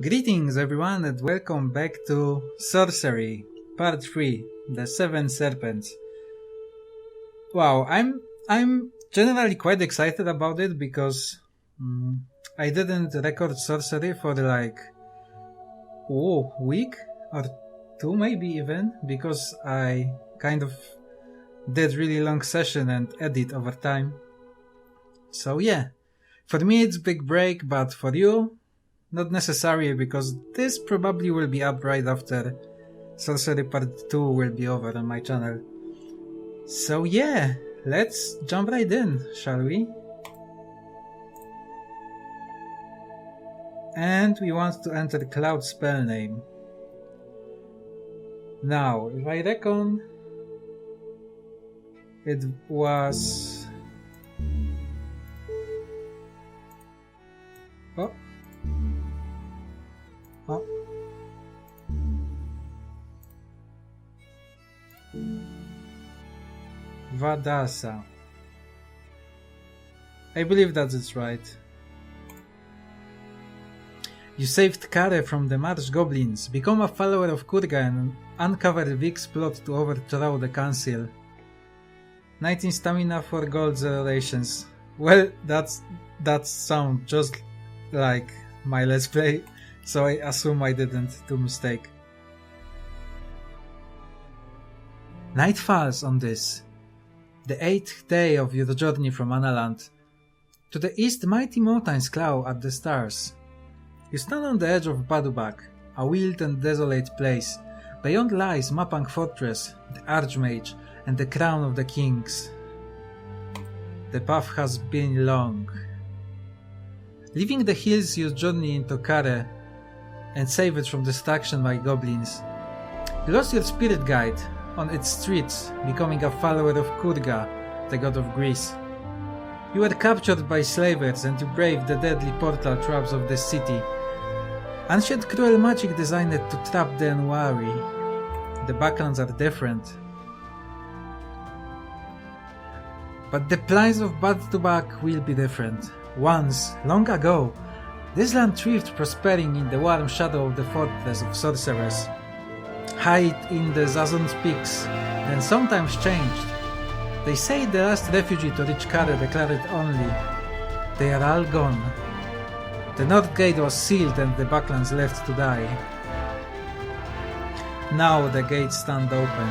Greetings everyone and welcome back to Sorcery, Part 3, The Seven Serpents. Wow, I'm generally quite excited about it because I didn't record Sorcery for like week or two maybe even, because I kind of did really long session and edit over time. So yeah, for me it's big break, but for you, not necessarily, because this probably will be up right after Sorcery Part 2 will be over on my channel. So yeah, let's jump right in, shall we? And we want to enter Cloud spell name. Now, if I reckon it was... Oh. Vadasa. I believe that it's right. You saved Kare from the Marsh Goblins. Become a follower of Kurga and uncover Vic's plot to overthrow the council. 19 stamina, 4 gold, 0 rations. Well, that sounds just like my let's play, so I assume I didn't do mistake. Night falls on this, the 8th day of your journey from Analand. To the east, mighty mountains claw at the stars. You stand on the edge of Badubak, a wild and desolate place. Beyond lies Mapang Fortress, the Archmage, and the Crown of the Kings. The path has been long. Leaving the hills, you journey into Kare and save it from destruction by goblins. You lost your spirit guide on its streets, becoming a follower of Kurga, the god of Greece. You were captured by slavers and you braved the deadly portal traps of the city. Ancient cruel magic designed to trap the unwary. The Baklands are different. But the plies of Badubak will be different. Once, long ago, this land thrived, prospering in the warm shadow of the fortress of sorcerers. Hide in the Zazon's peaks, then sometimes changed. They say the last refugee to reach Kare declared it only. They are all gone. The north gate was sealed and the Baklands left to die. Now the gates stand open.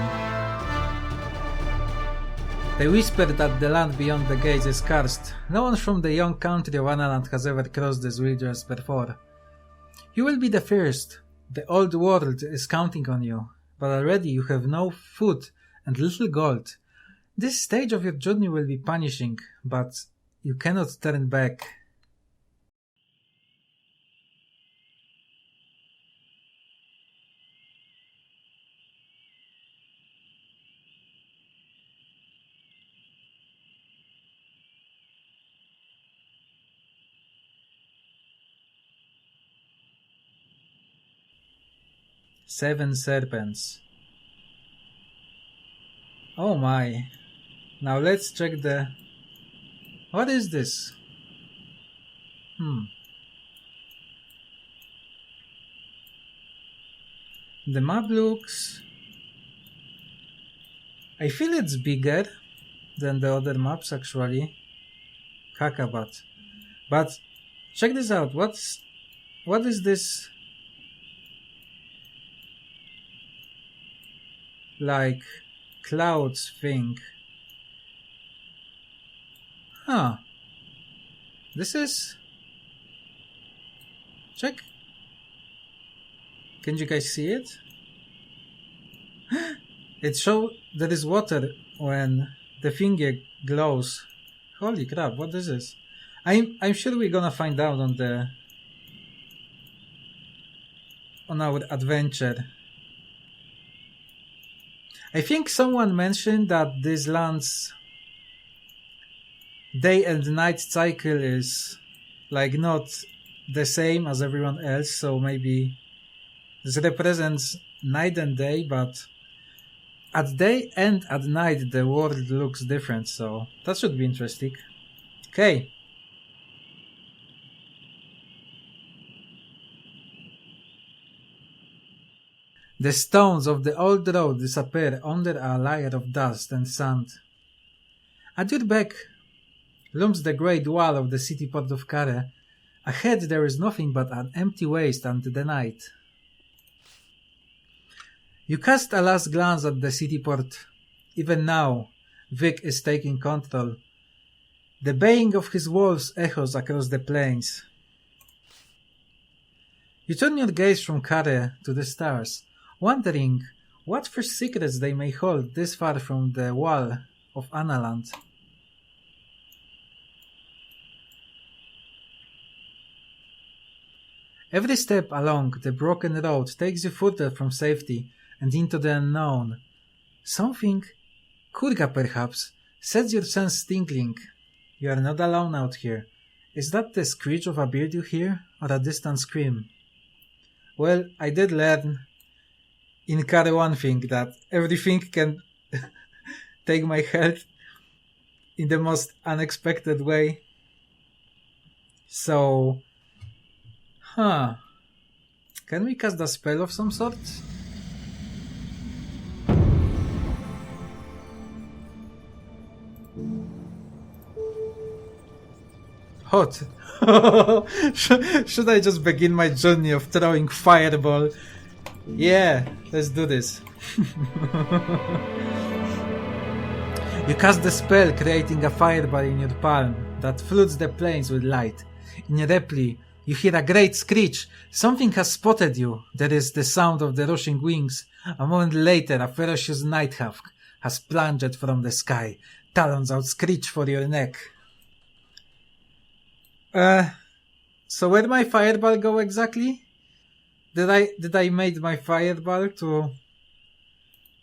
They whisper that the land beyond the gates is cursed. No one from the young country of Analand has ever crossed this wilderness before. You will be the first. The old world is counting on you, but already you have no food and little gold. This stage of your journey will be punishing, but you cannot turn back. Seven serpents. Oh my. Now let's check the... What is this? The map looks... I feel it's bigger than the other maps actually. Kakabat. But check this out. What is this? Like clouds thing. Huh. This is... Check. Can you guys see it? It shows there is water when the finger glows. Holy crap, what is this? I'm sure we're gonna find out on our adventure. I think someone mentioned that this land's day and night cycle is like not the same as everyone else, so maybe this represents night and day, but at day and at night the world looks different, so that should be interesting. Okay. The stones of the old road disappear under a layer of dust and sand. At your back looms the great wall of the city port of Kare. Ahead there is nothing but an empty waste and the night. You cast a last glance at the city port. Even now, Vic is taking control. The baying of his wolves echoes across the plains. You turn your gaze from Kare to the stars, wondering what first secrets they may hold this far from the wall of Analand. Every step along the broken road takes you further from safety and into the unknown. Something, Kurga perhaps, sets your sense tingling. You are not alone out here. Is that the screech of a bird you hear, or a distant scream? Well, I did learn in Kare one thing, that everything can take my health in the most unexpected way. So, can we cast a spell of some sort? Hot. Should I just begin my journey of throwing fireball? Yeah, let's do this. You cast the spell, creating a fireball in your palm that floods the plains with light. In reply, you hear a great screech. Something has spotted you. There is the sound of the rushing wings. A moment later, a ferocious nighthawk has plunged from the sky. Talons out screech for your neck. So where did my fireball go exactly? Did I made my fireball to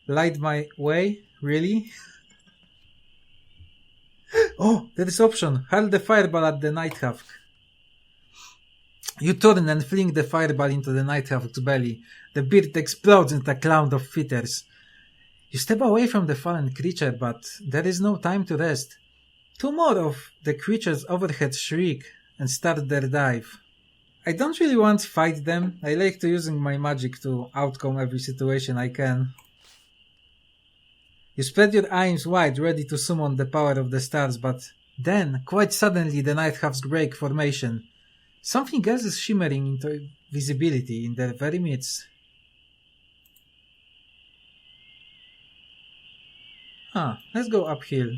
light my way? Really? Oh, there is option. Hurl the fireball at the nighthawk. You turn and fling the fireball into the nighthawk's belly. The bird explodes into a cloud of feathers. You step away from the fallen creature, but there is no time to rest. Two more of the creatures overhead shriek and start their dive. I don't really want to fight them. I like to using my magic to outcome every situation I can. You spread your arms wide, ready to summon the power of the stars, but then, quite suddenly, the nighthawks break formation. Something else is shimmering into visibility in their very midst. Let's go uphill.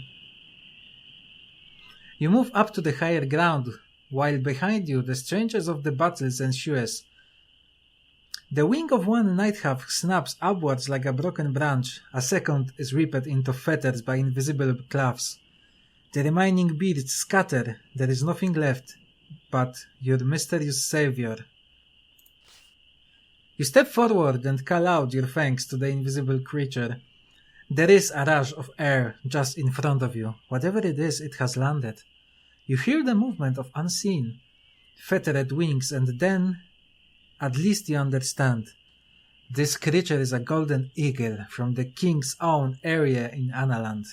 You move up to the higher ground, while behind you the strangers of the battles ensues. The wing of one nighthawk snaps upwards like a broken branch. A second is ripped into feathers by invisible claws. The remaining birds scatter. There is nothing left but your mysterious savior. You step forward and call out your thanks to the invisible creature. There is a rush of air just in front of you. Whatever it is, it has landed. You hear the movement of unseen, feathered wings, and then, at least you understand. This creature is a golden eagle from the king's own area in Analand.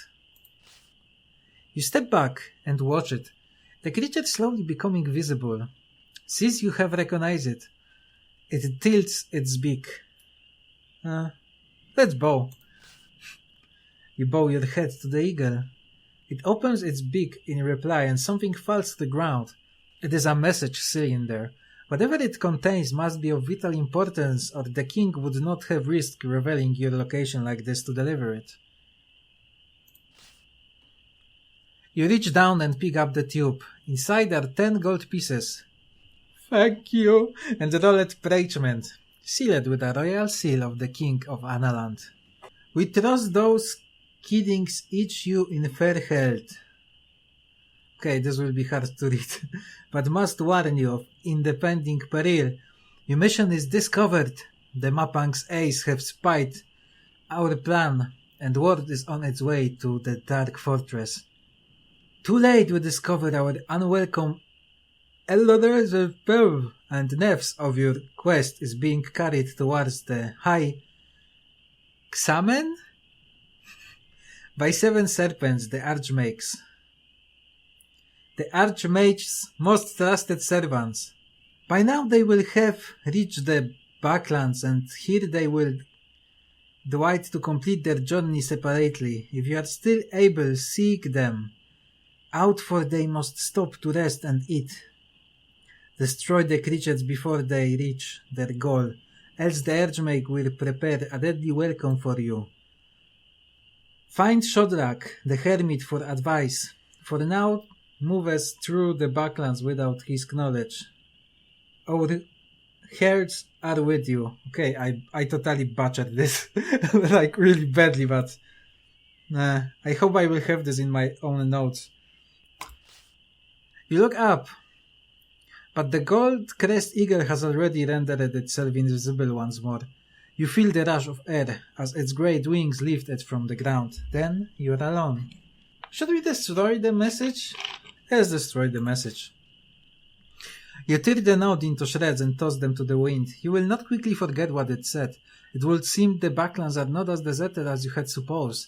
You step back and watch it. The creature slowly becoming visible. Since you have recognized it, it tilts its beak. Let's bow. You bow your head to the eagle. It opens its beak in reply and something falls to the ground. It is a message cylinder. Whatever it contains must be of vital importance, or the king would not have risked revealing your location like this to deliver it. You reach down and pick up the tube. Inside are 10 gold pieces. Thank you, and roll it parchment, sealed with a royal seal of the king of Analand. We trust those kiddings each you in fair health. Okay, this will be hard to read, but must warn you of impending peril. Your mission is discovered. The Mapang's ace have spied our plan, and word is on its way to the Dark Fortress. Too late we discover our unwelcome elders of Pearl, and news of your quest is being carried towards the High Xamen? By 7 serpents, the Archmages. The Archmage's most trusted servants. By now they will have reached the Baklands, and here they will the White to complete their journey separately. If you are still able, seek them out, for they must stop to rest and eat. Destroy the creatures before they reach their goal, else the Archmage will prepare a deadly welcome for you. Find Shodrak, the Hermit, for advice. For now, move us through the Baklands without his knowledge. Our herds are with you. Okay, I totally butchered this, like really badly, but I hope I will have this in my own notes. You look up, but the gold crest eagle has already rendered itself invisible once more. You feel the rush of air as its great wings lift it from the ground. Then you're alone. Should we destroy the message? Let's destroy the message. You tear the note into shreds and toss them to the wind. You will not quickly forget what it said. It would seem the Baklands are not as deserted as you had supposed.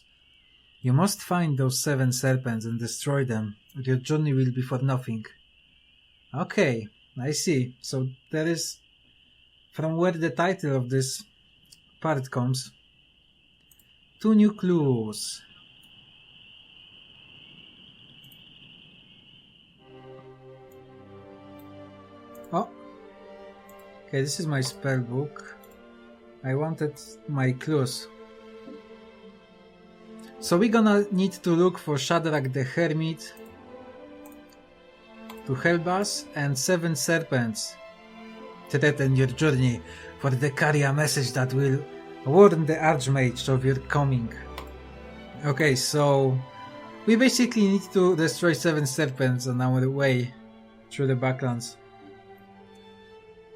You must find those 7 serpents and destroy them, or your journey will be for nothing. Okay, I see. So there is from where the title of this part comes. 2 new clues. Oh, okay, this is my spell book. I wanted my clues. So we're gonna need to look for Shadrach the Hermit to help us, and 7 serpents threaten your journey, for they carry a message that will warn the Archmage of your coming. Okay, so we basically need to destroy 7 serpents on our way through the Baklands.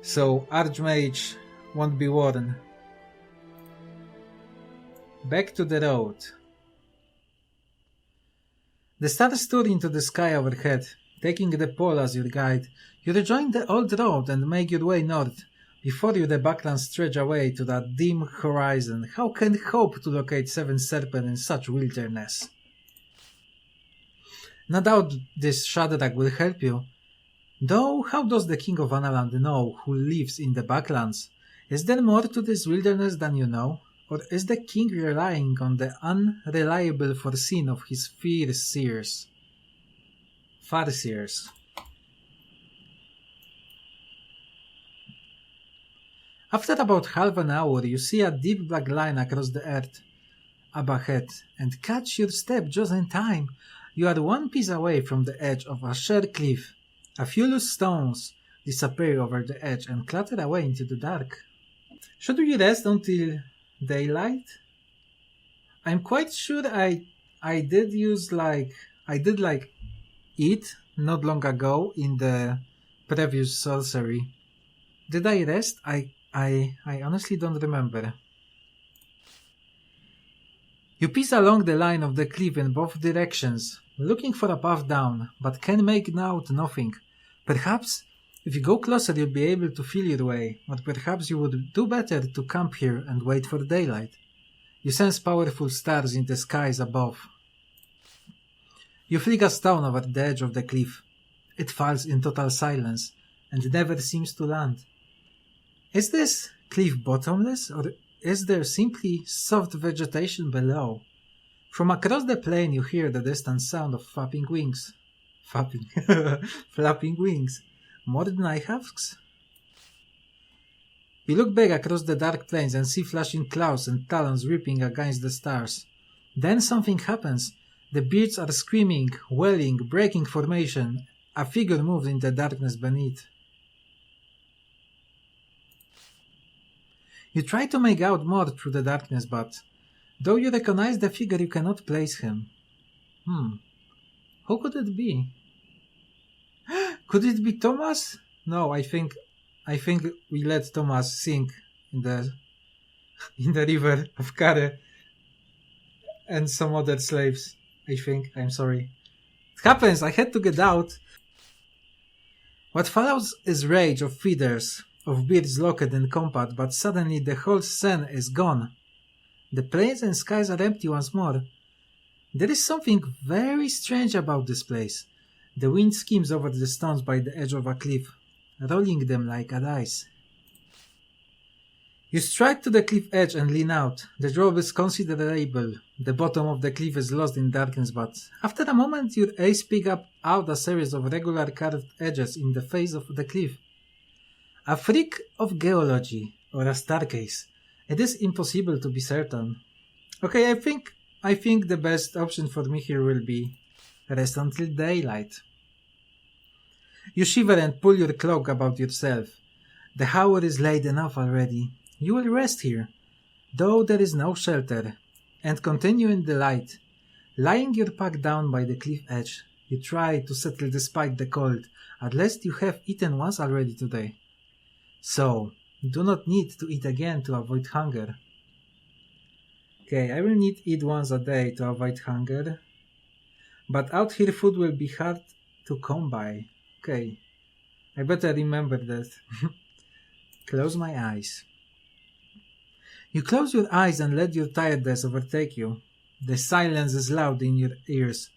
So Archmage won't be warned. Back to the road. The stars soar into the sky overhead, taking the pole as your guide. You rejoin the old road and make your way north. Before you the Baklands stretch away to that dim horizon. How can you hope to locate 7 serpents in such wilderness? No doubt this Shadrach will help you. Though how does the King of Analand know who lives in the Baklands? Is there more to this wilderness than you know? Or is the king relying on the unreliable foreseen of his Farseers? After about half an hour, you see a deep black line across the earth up ahead, and catch your step just in time. You are one piece away from the edge of a sheer cliff. A few loose stones disappear over the edge and clatter away into the dark. Should we rest until daylight? I'm quite sure I did eat not long ago in the previous sorcery. Did I rest? I honestly don't remember. You piece along the line of the cliff in both directions, looking for a path down, but can make out nothing. Perhaps if you go closer you'll be able to feel your way, or perhaps you would do better to camp here and wait for daylight. You sense powerful stars in the skies above. You flick a stone over the edge of the cliff. It falls in total silence, and never seems to land. Is this cliff bottomless, or is there simply soft vegetation below? From across the plain you hear the distant sound of flapping wings. Flapping wings. More than I husks? You look back across the dark plains and see flashing clouds and talons ripping against the stars. Then something happens. The birds are screaming, wailing, breaking formation. A figure moves in the darkness beneath. You try to make out more through the darkness, but though you recognize the figure, you cannot place him. Who could it be? Could it be Thomas? No, I think we let Thomas sink in the river of Kare and some other slaves. I'm sorry. It happens, I had to get out. What follows is rage of feeders, of birds locked and compact, but suddenly the whole scene is gone. The plains and skies are empty once more. There is something very strange about this place. The wind skims over the stones by the edge of a cliff, rolling them like a dice. You stride to the cliff edge and lean out. The drop is considerable. The bottom of the cliff is lost in darkness, but after a moment your eyes pick up out a series of regular carved edges in the face of the cliff. A freak of geology, or a staircase. It is impossible to be certain. Okay, I think the best option for me here will be rest until daylight. You shiver and pull your cloak about yourself. The hour is late enough already. You will rest here, though there is no shelter, and continue in the light. Lying your pack down by the cliff edge, you try to settle despite the cold, at least you have eaten once already today. So, you do not need to eat again to avoid hunger. Okay, I will need to eat once a day to avoid hunger, but out here food will be hard to come by. Okay, I better remember that. Close my eyes. You close your eyes and let your tiredness overtake you. The silence is loud in your ears.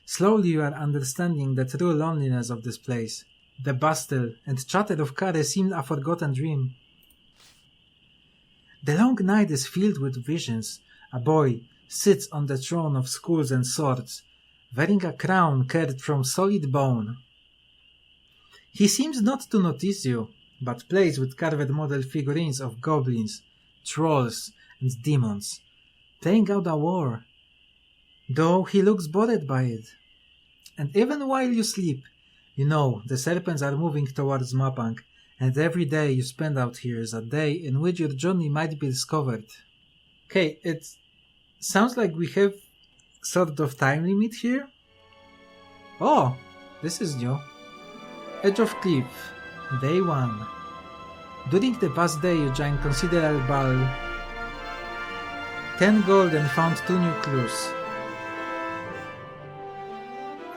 Slowly you are understanding the true loneliness of this place. The bustle and chatter of cars seem a forgotten dream. The long night is filled with visions. A boy sits on the throne of skulls and swords, wearing a crown carved from solid bone. He seems not to notice you, but plays with carved model figurines of goblins, trolls, and demons, playing out a war, though he looks bothered by it. And even while you sleep, you know the serpents are moving towards Mapang, and every day you spend out here is a day in which your journey might be discovered. Okay, it sounds like we have sort of time limit here. Oh, this is new. Edge of Cliff, Day 1. During the past day you joined considerable 10 gold and found 2 new clues.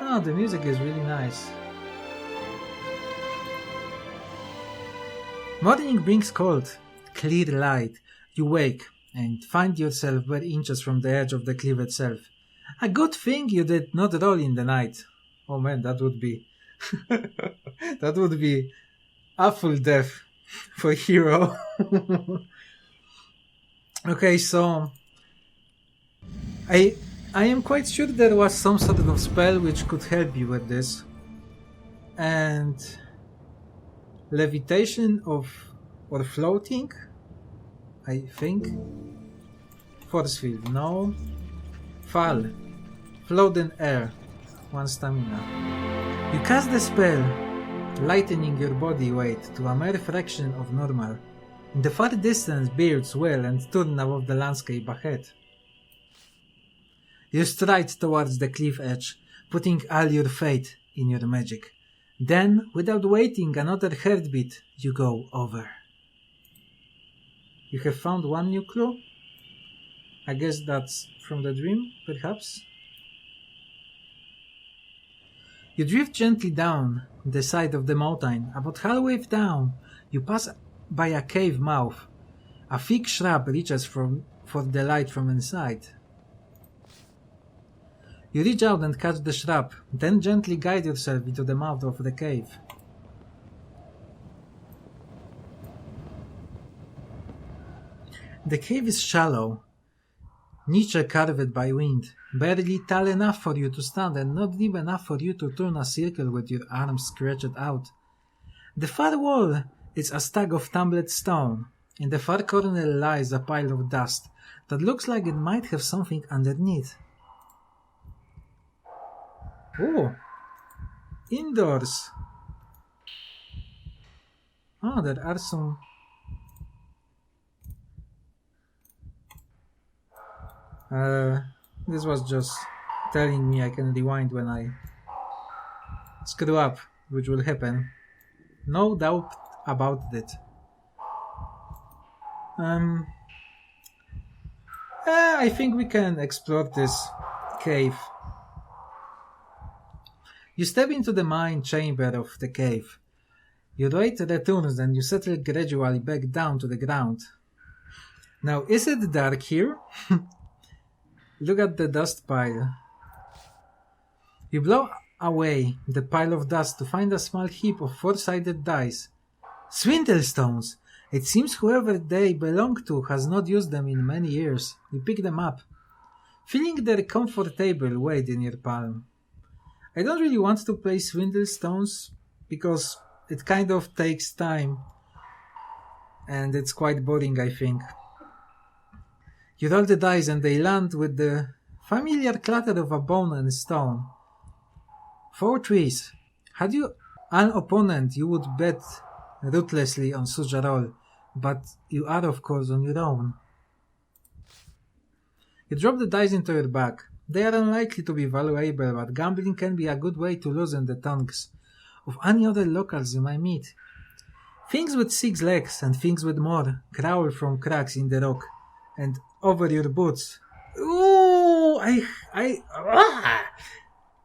Oh, the music is really nice. Morning brings cold, clear light. You wake and find yourself bare inches from the edge of the cliff itself. A good thing you did not roll in the night. Oh man, that would be that would be awful death for hero. Okay, so I am quite sure there was some sort of spell which could help you with this. And levitation or floating, I think. Force field, no. Fall, float in air, 1 stamina. You cast the spell, lightening your body weight to a mere fraction of normal. In the far distance birds swell and turn above the landscape ahead. You stride towards the cliff edge, putting all your faith in your magic. Then, without waiting another heartbeat, you go over. You have found 1 new clue? I guess that's from the dream, perhaps? You drift gently down the side of the mountain. About halfway down, you pass by a cave mouth. A thick shrub reaches for the light from inside. You reach out and catch the shrub, then gently guide yourself into the mouth of the cave. The cave is shallow, niche carved by wind, barely tall enough for you to stand and not deep enough for you to turn a circle with your arms stretched out. The far wall is a stack of tumbled stone. In the far corner lies a pile of dust that looks like it might have something underneath. Oh, indoors. Oh, there are some... this was just telling me I can rewind when I screw up, which will happen. No doubt about it. I think we can explore this cave. You step into the main chamber of the cave. Your weight returns and you settle gradually back down to the ground. Now, is it dark here? Look at the dust pile. You blow away the pile of dust to find a small heap of 4-sided dice. Swindle stones! It seems whoever they belong to has not used them in many years. You pick them up, feeling their comfortable weight in your palm. I don't really want to play Swindle Stones because it kind of takes time and it's quite boring, I think. You roll the dice and they land with the familiar clatter of a bone and stone. 4 trees. Had you an opponent, you would bet ruthlessly on such a roll, but you are of course on your own. You drop the dice into your bag. They are unlikely to be valuable, but gambling can be a good way to loosen the tongues of any other locals you might meet. Things with 6 legs and things with more crawl from cracks in the rock and over your boots. Ooh, I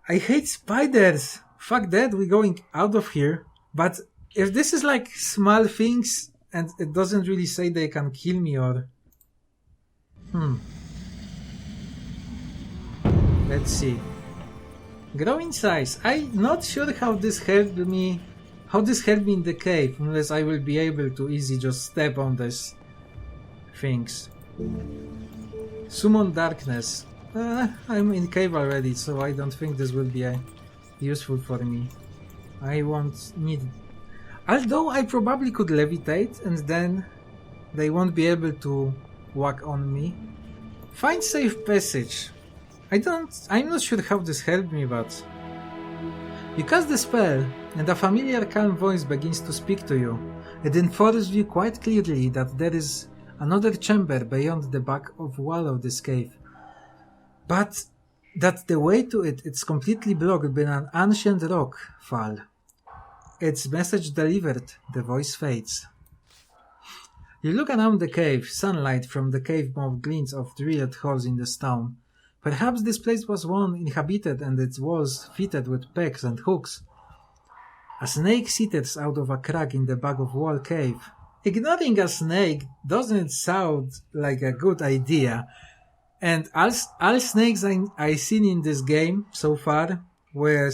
hate spiders. Fuck that, we're going out of here. But if this is like small things and it doesn't really say they can kill me or... Let's see. Grow in size. I'm not sure how this helped me in the cave, unless I will be able to easily just step on these things. Summon darkness. I'm in cave already, so I don't think this will be useful for me. I won't need... Although I probably could levitate and then they won't be able to whack on me. Find safe passage. I'm not sure how this helped me, but... You cast the spell, and a familiar calm voice begins to speak to you. It informs you quite clearly that there is another chamber beyond the back of wall of this cave. But that the way to it's completely blocked by an ancient rock fall. Its message delivered, the voice fades. You look around the cave, sunlight from the cave mouth glints off drilled holes in the stone. Perhaps this place was once inhabited and its walls fitted with pegs and hooks. A snake sitters out of a crack in the back of wall cave. Ignoring a snake doesn't sound like a good idea. And all snakes I seen in this game so far were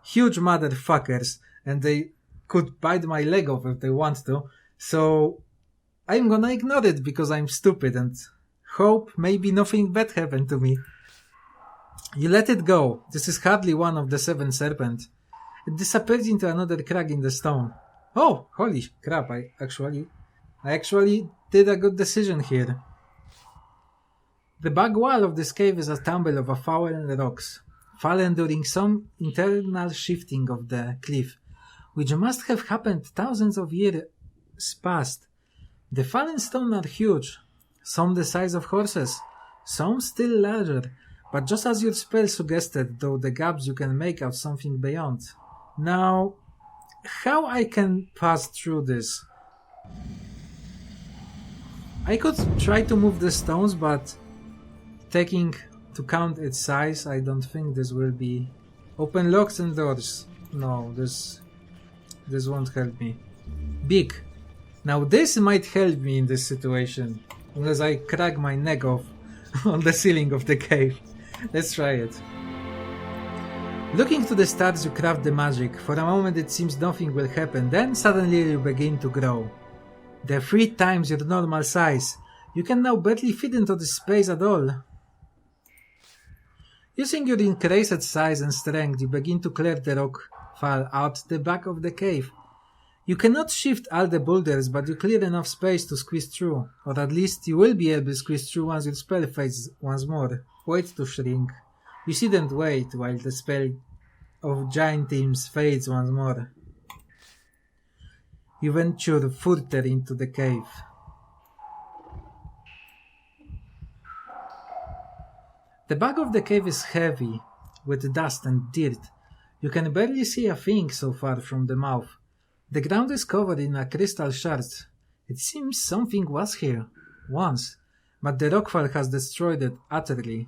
huge motherfuckers and they could bite my leg off if they want to. So I'm gonna ignore it because I'm stupid and hope maybe nothing bad happened to me. You let it go. This is hardly one of the 7 serpents. It disappears into another crack in the stone. Oh, holy crap, I actually did a good decision here. The back wall of this cave is a tumble of fallen rocks, fallen during some internal shifting of the cliff, which must have happened thousands of years past. The fallen stones are huge, some the size of horses, some still larger, but just as your spell suggested, though the gaps you can make out something beyond. Now, how I can pass through this? I could try to move the stones, but taking to count its size, I don't think this will be... Open locks and doors. No, this won't help me. Big. Now this might help me in this situation, unless I crack my neck off on the ceiling of the cave. Let's try it. Looking to the stars, you craft the magic. For a moment it seems nothing will happen, then suddenly you begin to grow. They're 3 times your normal size. You can now barely fit into this space at all. Using your increased size and strength, you begin to clear the rock fall out the back of the cave. You cannot shift all the boulders, but you clear enough space to squeeze through, or at least you will be able to squeeze through once your spell fades once more. Wait to shrink. You shouldn't wait while the spell of giant teams fades once more. You venture further into the cave. The back of the cave is heavy, with dust and dirt. You can barely see a thing so far from the mouth. The ground is covered in a crystal shards. It seems something was here, once, but the rockfall has destroyed it utterly.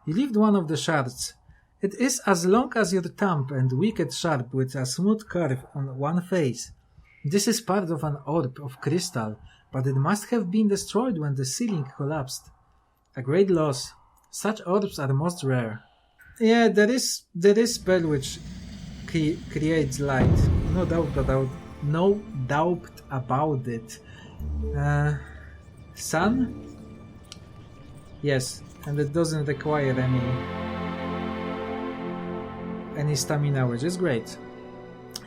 You lift one of the shards. It is as long as your thumb and wicked sharp with a smooth curve on one face. This is part of an orb of crystal, but it must have been destroyed when the ceiling collapsed. A great loss. Such orbs are most rare. Yeah, there is spell which creates light. No doubt no doubt about it. Sun? Yes, and it doesn't require any stamina, which is great.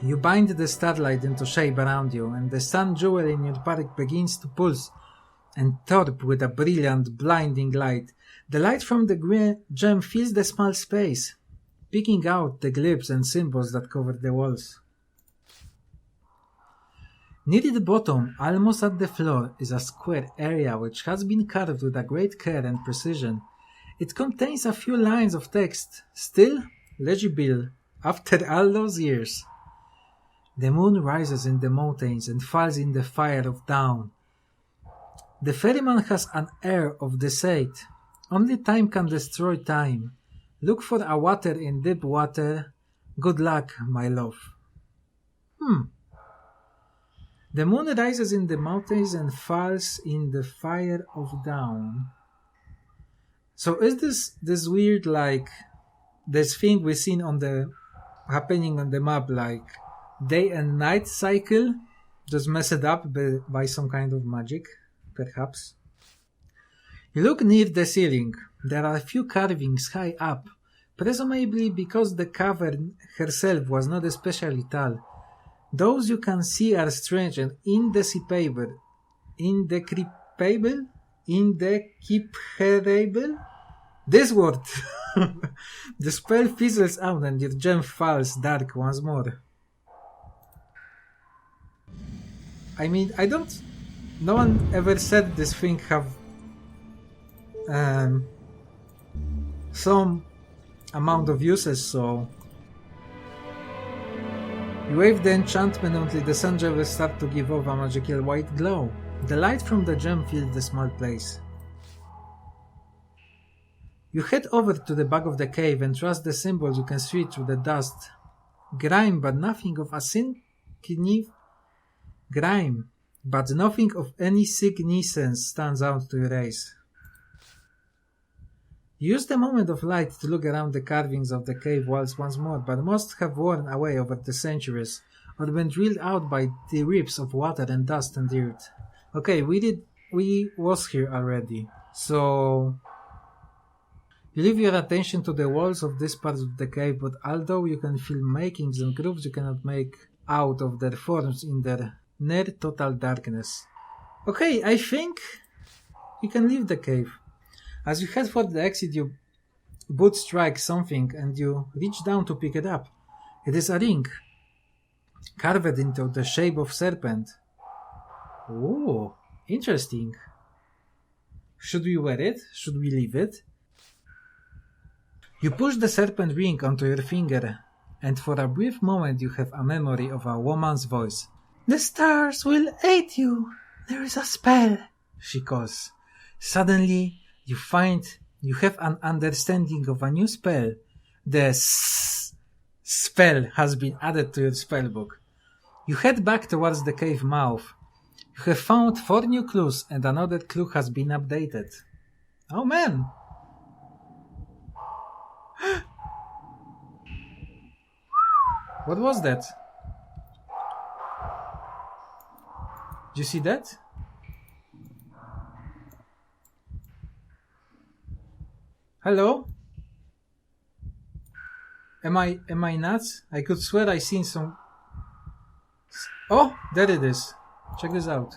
You bind the starlight into shape around you, and the sun jewel in your park begins to pulse and thorp with a brilliant, blinding light. The light from the gem fills the small space, picking out the glyphs and symbols that cover the walls. Near the bottom, almost at the floor, is a square area which has been carved with a great care and precision. It contains a few lines of text, still legible after all those years. The moon rises in the mountains and falls in the fire of dawn. The ferryman has an air of deceit. Only time can destroy time. Look for a water in deep water. Good luck, my love. The moon rises in the mountains and falls in the fire of dawn. So is this weird, like, this thing we've seen happening on the map, like day and night cycle, just messed up by some kind of magic, perhaps? You look near the ceiling. There are a few carvings high up, presumably because the cavern herself was not especially tall. Those you can see are strange and indecipherable. Indecipherable? This word! The spell fizzles out and your gem falls dark once more. I mean, no one ever said this thing have some amount of uses, so you wave the enchantment until the sun gem will start to give off a magical white glow. The light from the gem fills the small place. You head over to the back of the cave and trust the symbols you can see through the dust. Grime, but nothing of any significance stands out to your eyes. Use the moment of light to look around the carvings of the cave walls once more, but most have worn away over the centuries, or been drilled out by the rips of water and dust and dirt. Okay, we was here already, so you leave your attention to the walls of this part of the cave, but although you can feel makings and grooves, you cannot make out of their forms in their near total darkness. Okay, I think you can leave the cave. As you head for the exit, your boot strikes something and you reach down to pick it up. It is a ring, carved into the shape of serpent. Oh, interesting. Should we wear it? Should we leave it? You push the serpent ring onto your finger, and for a brief moment you have a memory of a woman's voice. "The stars will aid you. There is a spell," she calls. Suddenly, you find you have an understanding of a new spell. The spell has been added to your spellbook. You head back towards the cave mouth. You have found 4 new clues and another clue has been updated. Oh man! What was that? Did you see that? Hello? Am I nuts? I could swear I seen some... Oh, there it is. Check this out.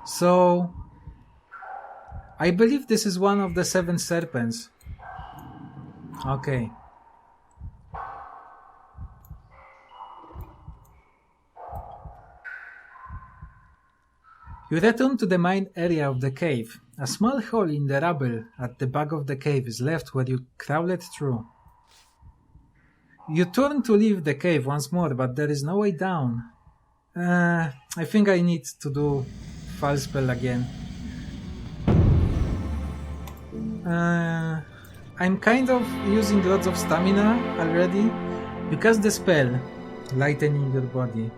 So, I believe this is one of the 7 serpents. Okay. You return to the main area of the cave. A small hole in the rubble at the back of the cave is left where you crawled through. You turn to leave the cave once more, but there is no way down. I think I need to do false spell again. I'm kind of using lots of stamina already. You cast the spell, lightening your body.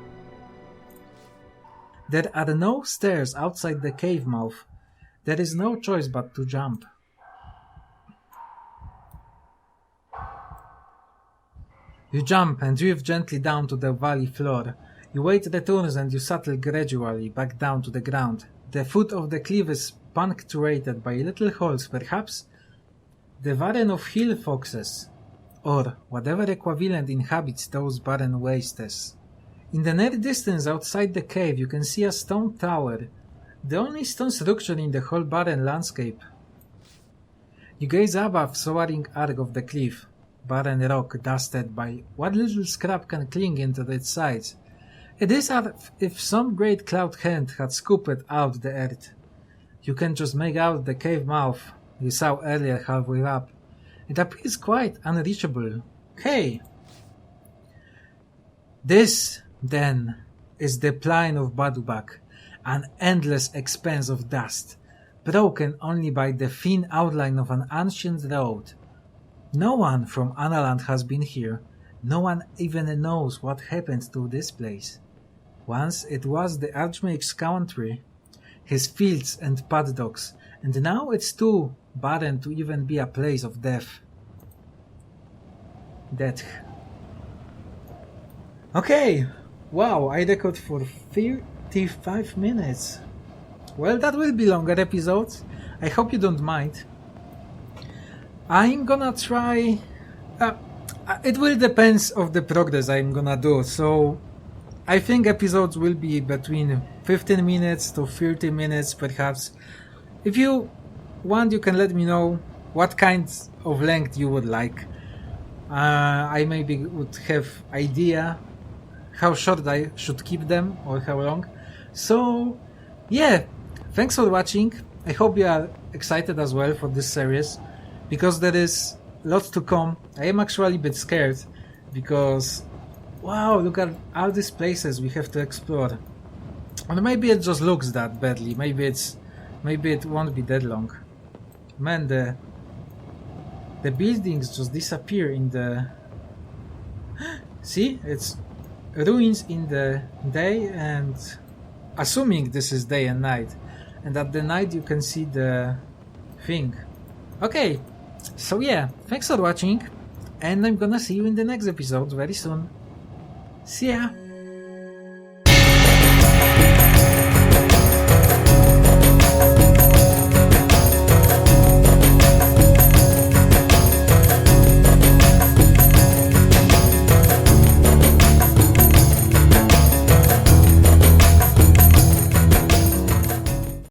There are no stairs outside the cave mouth. There is no choice but to jump. You jump and drift gently down to the valley floor. Your weight returns and you settle gradually back down to the ground. The foot of the cliff is punctuated by little holes, perhaps the warren of hill foxes, or whatever equivalent inhabits those barren wastes. In the near distance outside the cave you can see a stone tower, the only stone structure in the whole barren landscape. You gaze above soaring arc of the cliff, barren rock dusted by what little scrap can cling into its sides. It is as if some great cloud hand had scooped out the earth. You can just make out the cave mouth you saw earlier halfway up. It appears quite unreachable. Hey! This, then, is the plain of Badubak, an endless expanse of dust, broken only by the thin outline of an ancient road. No one from Analand has been here. No one even knows what happened to this place. Once it was the Archmage's country, his fields and paddocks, and now it's too barren to even be a place of death. Okay, wow, I record for 35 minutes. Well, that will be longer episodes. I hope you don't mind. I'm gonna try... it will depend of the progress I'm gonna do, so I think episodes will be between 15 minutes to 30 minutes perhaps. If you want, you can let me know what kind of length you would like. I maybe would have idea how short I should keep them or how long. So yeah, thanks for watching. I hope you are excited as well for this series, because there is lots to come. I am actually a bit scared because wow, look at all these places we have to explore. And maybe it just looks that badly. Maybe it won't be that long. Man, the buildings just disappear in the... See? It's ruins in the day, and assuming this is day and night. And at the night you can see the thing. Okay, so yeah, thanks for watching, and I'm gonna see you in the next episode very soon. See ya!